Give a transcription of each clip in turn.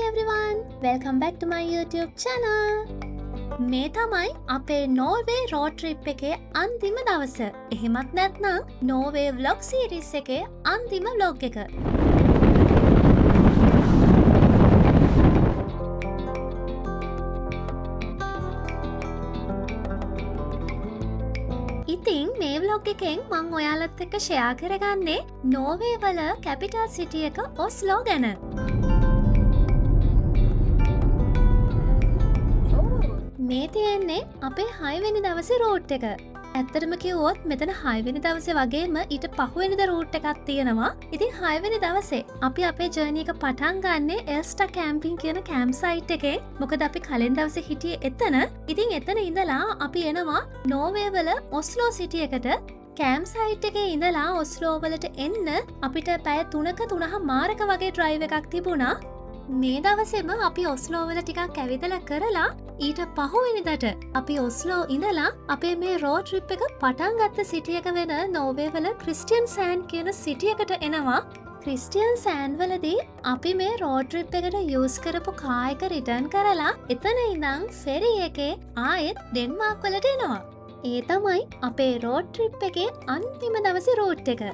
everyone! Welcome back to my YouTube channel! මේ තමයි අපේ නෝර්වේ රෝඩ් ට්‍රිප් එකේ අන්තිම දවස. එහෙමත් නැත්නම් නෝර්වේ vlog series එකේ අන්තිම vlog එක. ඉතින් මේ vlog එකෙන් මම ඔයාලත් එක්ක share කරගන්නේ නෝර්වේ වල capital city එක ඔස්ලෝ ගැන. මේ තියෙන්නේ අපේ 6 වෙනි දවසේ රූට් එක. ඇත්තටම කිව්වොත් මෙතන 6 වෙනි දවසේ වගේම ඊට පහුවෙනිද රූට් එකක් තියෙනවා. ඉතින් 6 වෙනි දවසේ අපි අපේ ජර්නි එක පටන් ගන්නේ එල්ස්ටා කැම්පින් කියන කැම්ප් සයිට් එකෙන්. මොකද අපි කලින් දවසේ හිටියේ එතන. ඉතින් එතන ඉඳලා අපි එනවා නෝර්වේ වල ඔස්ලෝ සිටි එකට. කැම්ප් සයිට් එකේ ඉඳලා ඔස්ලෝ වලට එන්න අපිට පැය 3ක 3:00 වගේ ඩ්‍රයිව් එකක් තිබුණා. මේ දවසේම අපි ඔස්ලෝ වල ටිකක් ඇවිදලා කරලා ඊට පහුවෙනිදට අපි ඔස්ලෝ ඉඳලා අපේ මේ රෝඩ් ට්‍රිප් එක පටන් ගත්ත සිටි එක වෙන නෝර්වේ වල ක්‍රිස්ටියන්සෑන්ඩ් කියන සිටි එකට එනවා. ක්‍රිස්ටියන්සෑන්ඩ් වලදී අපි මේ රෝඩ් ට්‍රිප් එකට යූස් කරපු කාර් එක රිටර්න් කරලා එතන ඉඳන් ෆෙරි එකේ ආයෙත් ඩෙන්මාර්ක් වලට එනවා. ඒ තමයි අපේ රෝඩ් ට්‍රිප් එකේ අන්තිම දවසේ රූට් එක.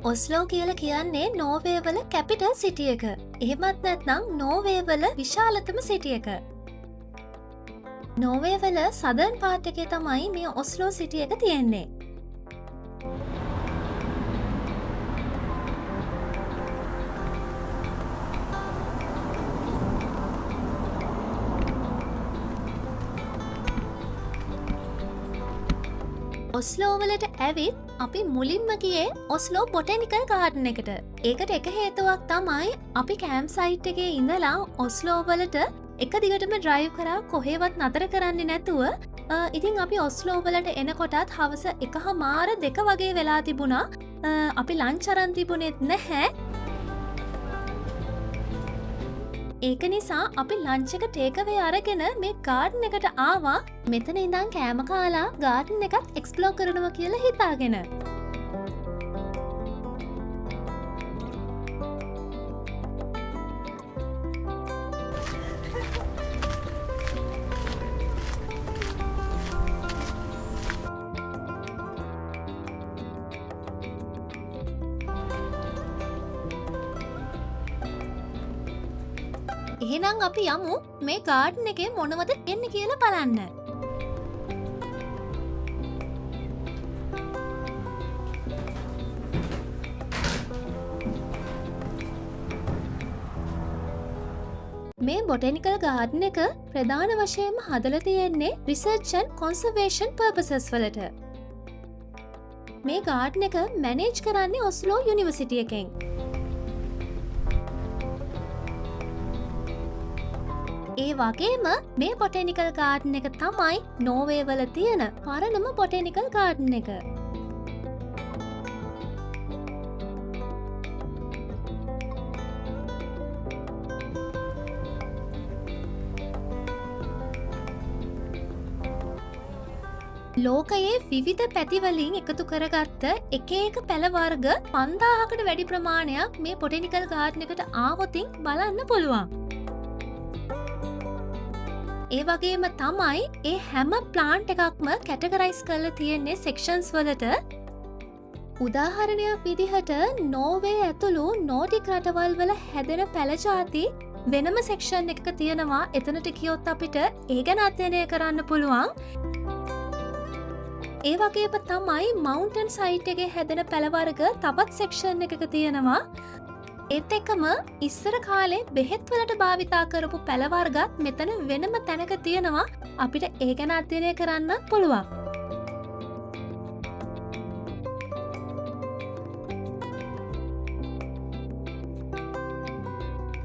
ඔස්ලෝ කියලා කියන්නේ නෝර්වේ වල කැපිටල් සිටි එක. එහෙමත් නැත්නම් නෝර්වේ වල විශාලතම සිටි එක. නෝර්වේ වල සදර්න් පාර්ට් එකේ තමයි මේ ඔස්ලෝ සිටි එක තියෙන්නේ. ඔස්ලෝ වලට ඇවිත් අපි මුලින්ම ගියේ ඔස්ලෝ බොටැනිකල් ගාඩන් එකට. ඒකට එක හේතුවක් තමයි අපි කැම්ප් සයිට් එකේ ඉඳලා ඔස්ලෝ වලට එක දිගටම ඩ්‍රයිව් කරා කොහෙවත් නතර කරන්නේ නැතුව. ඉතින් අපි ඔස්ලෝ වලට එනකොටත් හවස 1:02 වගේ වෙලා තිබුණා. අපි ලන්ච් අරන් තිබුණෙත් නැහැ. ඒක නිසා අපි ලන්ච් එක ටේක් අවේ අරගෙන මේ ගාඩන් එකට ආවා. මෙතන ඉඳන් කෑම කාලා ගාඩන් එකත් එක්ස්ප්ලෝර් කරනවා කියලා හිතාගෙන. එහෙනම් අපි යමු මේ ගාඩන් එකේ මොනවද එන්නේ කියලා බලන්න. මේ බොටැනිකල් ගාඩන් එක ප්‍රධාන වශයෙන්ම හදලා තියෙන්නේ රිසර්ච් and conservation purposes වලට. මේ ගාඩන් එක මැනේජ් කරන්නේ ඔස්ලෝ යුනිවර්සිටි එකෙන්. ඒ වගේම මේ බොටැනිකල් ගාඩන් එක තමයි නෝර්වේ වල තියෙන පරණම බොටැනිකල් ගාඩන් එක. ලෝකයේ විවිධ පැතිවලින් එකතු කරගත්ත එක එක පැල වර්ග 5000කට වැඩි ප්‍රමාණයක් මේ බොටැනිකල් ගාඩන් එකට ආවොතින් බලන්න පුළුවන්. ඒ වගේම තමයි ඒ හැම ප්ලාන්ට් එකක්ම කැටගරයිස් කරලා තියෙන්නේ සෙක්ෂන්ස් වලට. උදාහරණයක් විදිහට නෝර්වේ ඇතුළු නෝටික් රටවල් වල හැදෙන පැල ಜಾති වෙනම සෙක්ෂන් එකක තියෙනවා. එතනට ගියොත් අපිට ඒ ගැන අධ්‍යයනය කරන්න පුළුවන්. ඒ වගේම තමයි මවුන්ටන් සයිට් එකේ හැදෙන පැල වර්ග තවත් සෙක්ෂන් එකක තියෙනවා. ඒත් එක්කම ඉස්සර කාලේ බෙහෙත් වලට භාවිතා කරපු පැල වර්ගත් මෙතන වෙනම තැනක තියෙනවා. අපිට ඒ ගැන අධ්‍යයනය කරන්නත් පුළුවන්.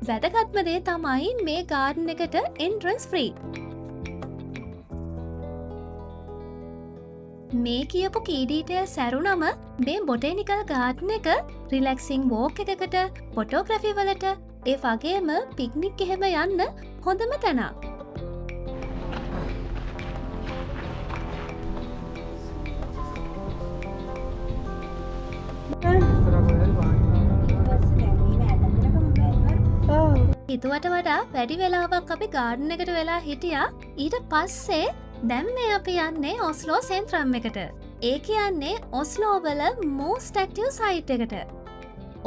වැදගත්ම දේ තමයි මේ ගාඩන් එකට එන්ට්‍රන්ස් ෆ්‍රී. මේ කියපු කී ඩීටේල්ස් ඇරුණම මේ බොටැනිකල් ගාඩන් එක රිලැක්සිං වෝක් එකකට, ෆොටෝග්‍රැෆි වලට, ඒ වගේම පික්නික් එහෙම යන්න හොඳම තැනක්. හිතුවට වඩා වැඩි වෙලාවක් අපි ගාඩන් එකට වෙලා හිටියා. ඊට පස්සේ දැන් මේ අපි යන්නේ ඔස්ලෝ සෙන්ට්‍රම් එකට. ඒ කියන්නේ ඔස්ලෝ වල most active site එකට.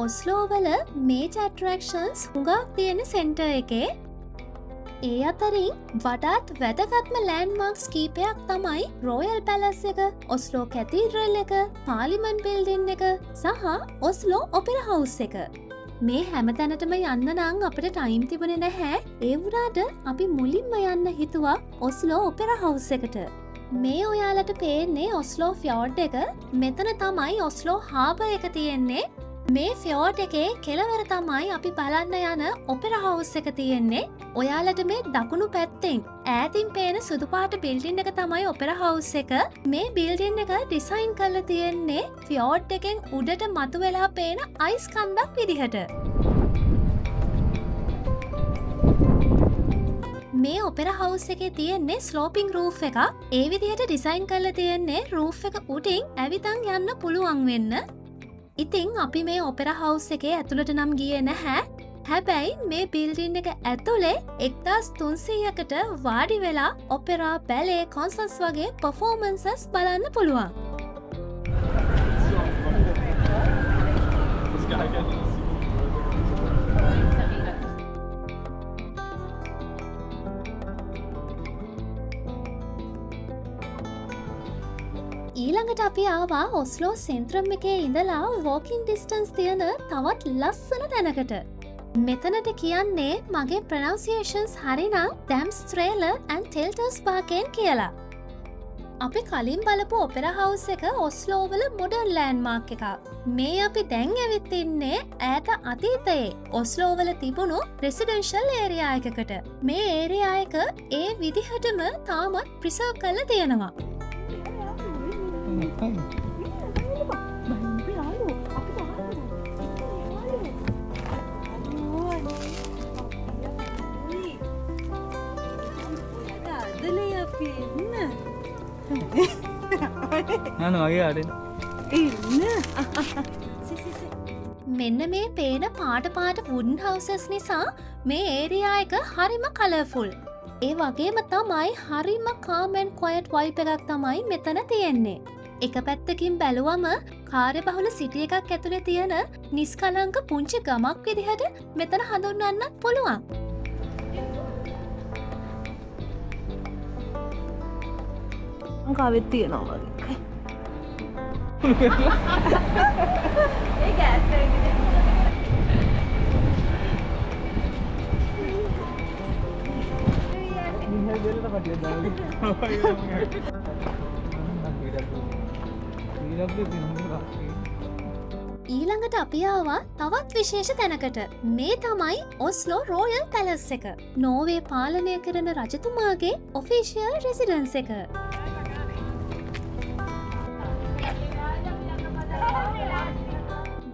ඔස්ලෝ වල major attractions හුඟක් තියෙන සෙන්ටර් එකේ. ඒ අතරින් වඩාත් වැදගත්ම ලෑන්ඩ්මාර්ක්ස් කීපයක් තමයි රෝයල් පැලස් එක, ඔස්ලෝ කැතීඩ්‍රල් එක, පාර්ලිමන්ට් බිල්ඩින් එක සහ ඔස්ලෝ ඔපෙරා හවුස් එක. මේ හැම තැනටම යන්න නම් අපිට ටයිම් තිබුණේ නැහැ. ඒ වුණාට අපි මුලින්ම යන්න හිතුවා ඔස්ලෝ ඔපෙරා හවුස් එකට. මේ ඔයාලට පේන්නේ ඔස්ලෝ ෆියෝඩ් එක. මෙතන තමයි ඔස්ලෝ හාබර් එක තියෙන්නේ. මේ ෆියෝඩ් එකේ කෙළවර තමයි අපි බලන්න යන ඔපෙරා හවුස් එක තියෙන්නේ. ඔයාලට මේ දකුණු පැත්තෙන් ඈතින් පේන සුදු පාට බිල්ඩින් එක තමයි ඔපෙරා හවුස් එක. මේ බිල්ඩින් එක ඩිසයින් කරලා තියෙන්නේ ෆියෝඩ් එකෙන් උඩට මතුවලා පේන අයිස් කන්දක් විදිහට. මේ ඔපෙරා හවුස් එකේ තියෙන්නේ ස්ලෝපින් රූෆ් එකක්. ඒ විදිහට ඩිසයින් කරලා තියෙන්නේ රූෆ් එක උඩින් ඇවිදන් යන්න පුළුවන් වෙන්න. ඉතින් අපි මේ ඔපෙරා හවුස් එකේ ඇතුළට නම් ගියේ නැහැ. හැබැයි මේ බිල්ඩින් එක ඇතුලේ 1300කට වාඩි වෙලා ඔපෙරා, බැලේ, කොන්සර්ට්ස් වගේ පර්ෆෝමන්සස් බලන්න පුළුවන්. ඊළඟට අපි ආවා ඔස්ලෝ සෙන්ට්‍රම් එකේ ඉඳලා වෝකින් ඩිස්ටන්ස් තියෙන තවත් ලස්සන තැනකට. මෙතනට කියන්නේ මගේ ප්‍රනවුන්සියේෂන්ස් හරිනම් ඩැම්ස්ට්‍රේලර් ඇන්ඩ් ටෙල්ටර්ස් පාර්කෙන් කියලා. අපි කලින් බලපු ඔපෙරා හවුස් එක ඔස්ලෝ වල මොඩර්න් ලෑන්ඩ්මාර්ක් එකක්. මේ අපි දැන් ඇවිත් ඉන්නේ ඈත අතීතයේ ඔස්ලෝ වල තිබුණු රෙසිඩෙන්ෂල් ඒරියා එකකට. මේ ඒරියා එක ඒ විදිහටම තාමත් ප්‍රිසර්ව් කරලා තියෙනවා. මෙන්න මේ පේන පාට වුඩන් හවුසස් නිසා මේ ඒරියා එක හරිම කලර්ෆුල්. ඒ වගේම තමයි හරිම කාම් ඇන්ඩ් ක්වයට් වයිබ් එකක් තමයි මෙතන තියෙන්නේ. එක පැත්තකින් බැලුවම කාර්යබහුල සිටි එකක් ඇතුලේ තියෙන නිස්කලංක පුංචි ගමක් විදිහට මෙතන හඳුන්වන්නත් පුළුවන්. කාවෙත් තියෙනවා වගේ. ඒ ගෑස් එකේ ඊළඟට අපි ආවා තවත් විශේෂ තැනකට. මේ තමයි ඔස්ලෝ රෝයල් පැලස් එක. නෝර්වේ පාලනය කරන රජතුමාගේ ඔෆිෂියල් රෙසිඩන්ස් එක.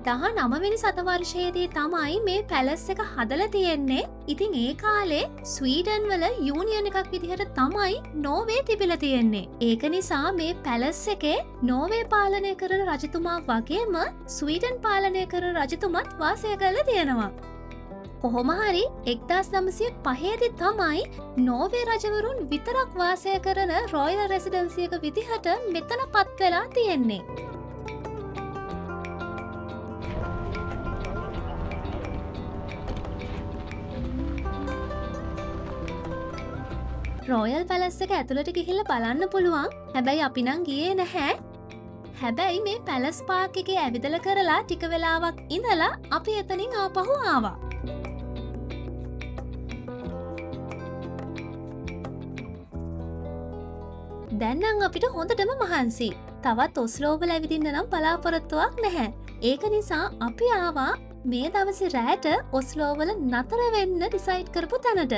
19වෙනි සතවර්ෂයේදී තමයි මේ පැලස් එක හදලා තියෙන්නේ. ඉතින් ඒ කාලේ ස්වීඩන් වල යූනියන් එකක් විදිහට තමයි නෝර්වේ තිබිලා තියෙන්නේ. ඒක නිසා මේ පැලස් එකේ නෝර්වේ පාලනය කරන රජතුමා වගේම ස්වීඩන් පාලනය කරන රජතුමත් වාසය කරලා තියෙනවා. කොහොම හරි 1905 දී තමයි නෝර්වේ රජවරුන් විතරක් වාසය කරන රොයල් රෙසිඩන්සි එක විදිහට මෙතන පත් වෙලා තියෙන්නේ. රෝයල් පැලස් එක ඇතුළට ගිහිල්ලා බලන්න පුළුවන්. හැබැයි අපි නම් ගියේ නැහැ. හැබැයි මේ පැලස් පාර්ක් එකේ ඇවිදලා කරලා ටික වෙලාවක් ඉඳලා අපි එතනින් ආපහු ආවා. දැන් නම් අපිට හොඳටම මහන්සි. තවත් ඔස්ලෝ වල ඇවිදින්න නම් බලාපොරොත්තුවක් නැහැ. ඒක නිසා අපි ආවා මේ දවසේ රැට ඔස්ලෝ වල නතර වෙන්න ඩිසයිඩ් කරපු තැනට.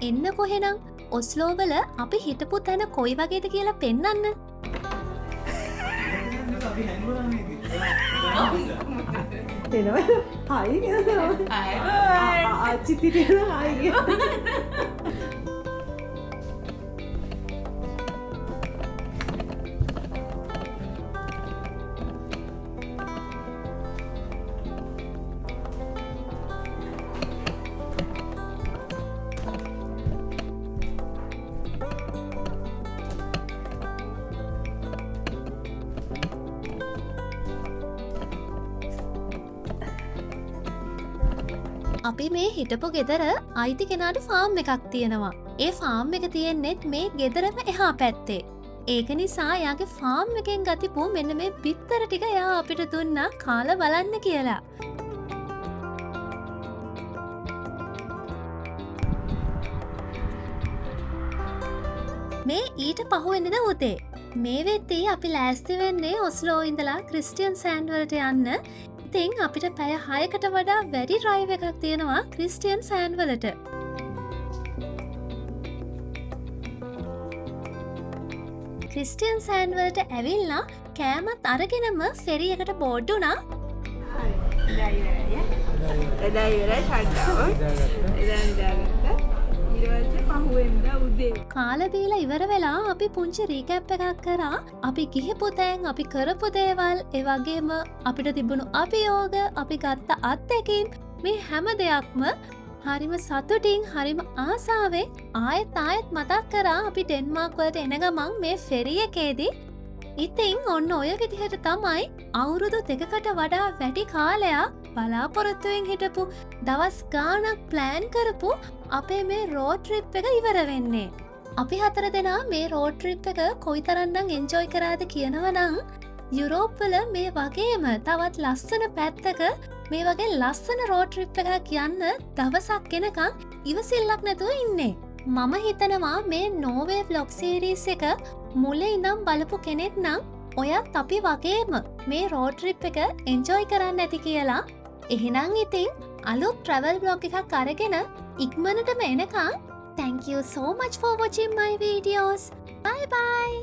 එන්න කොහෙනම් ඔස්ලෝ වල අපි හිටපු තැන කොයි වගේද කියලා පෙන්වන්න. අපි මේ හිටපු ගෙදර අයිති කෙනාට ෆාම් එකක් තියෙනවා. ඒ ෆාම් එක තියෙන්නෙත් මේ ගෙදරම එහා පැත්තේ. ඒක නිසා යාගේ ෆාම් එකෙන් ගතිපු මෙන්න මේ බිත්තර ටික යා අපිට දුන්නා කාලා බලන්න කියලා. මේ ඊට පහුවෙනිද උදේ. මේ වෙද්දී අපි ලෑස්ති වෙන්නේ ඔස්ලෝ ඉඳලා ක්‍රිස්ටියන් සෑන්ඩ් වලට යන්න. ඉතින් අපිට පැය 6කට වඩා වැඩි ඩ්‍රයිව් එකක් තියෙනවා ක්‍රිස්ටියන් සෑන්ඩ් වලට. ක්‍රිස්ටියන් සෑන්ඩ් වලට ඇවිල්ලා කෑමත් අරගෙනම ෆෙරි එකට බෝඩ් වුණා. එදා ඉවරයි ෂට්ඩාව. එදා නිදාගත්තා. ඊට පස්සේ පහුවෙන්දා උදේ කාලා බීලා ඉවර වෙලා අපි පුංචි රීකැප් එකක් කරා. අපි ගිහපු තැන්, අපි කරපු දේවල්, ඒ වගේම අපිට තිබුණු අභියෝග, අපි ගත්ත අත්දැකීම්, මේ හැම දෙයක්ම හරිම සතුටින්, හරිම ආසාවෙන් ආයෙත් මතක් කරා අපි ඩෙන්මාර්ක් වලට එන ගමන් මේ ෆෙරි එකේදී. ඉතින් ඔන්න ඔය විදිහට තමයි අවුරුදු 2කට වඩා වැඩි කාලයක් බලාපොරොත්තුවෙන් හිටපු දවස් ගාණක් ප්ලෑන් කරපු අපේ මේ රෝඩ් ට්‍රිප් එක ඉවර වෙන්නේ. අපි 4 දෙනා මේ රෝඩ් ට්‍රිප් එක කොයිතරම්නම් එන්ජොයි කරාද කියනවනම් යුරෝප් වල මේ වගේම තවත් ලස්සන පැත්තක මේ වගේ ලස්සන රෝඩ් ට්‍රිප් එකක් යන්න දවසක් එනකන් ඉවසිල්ලක් නැතුව ඉන්නේ. මම හිතනවා මේ නෝවේ vlog series එක මුලින් ඉඳන් බලපු කෙනෙක් නම් ඔයත් අපි වගේම මේ රෝඩ් ට්‍රිප් එක එන්ජොයි කරන්න ඇති කියලා. එහෙනම් ඉතින් අලුත් travel vlog එකක් අරගෙන ඉක්මනටම එනකන් thank you so much for watching my videos. Bye bye.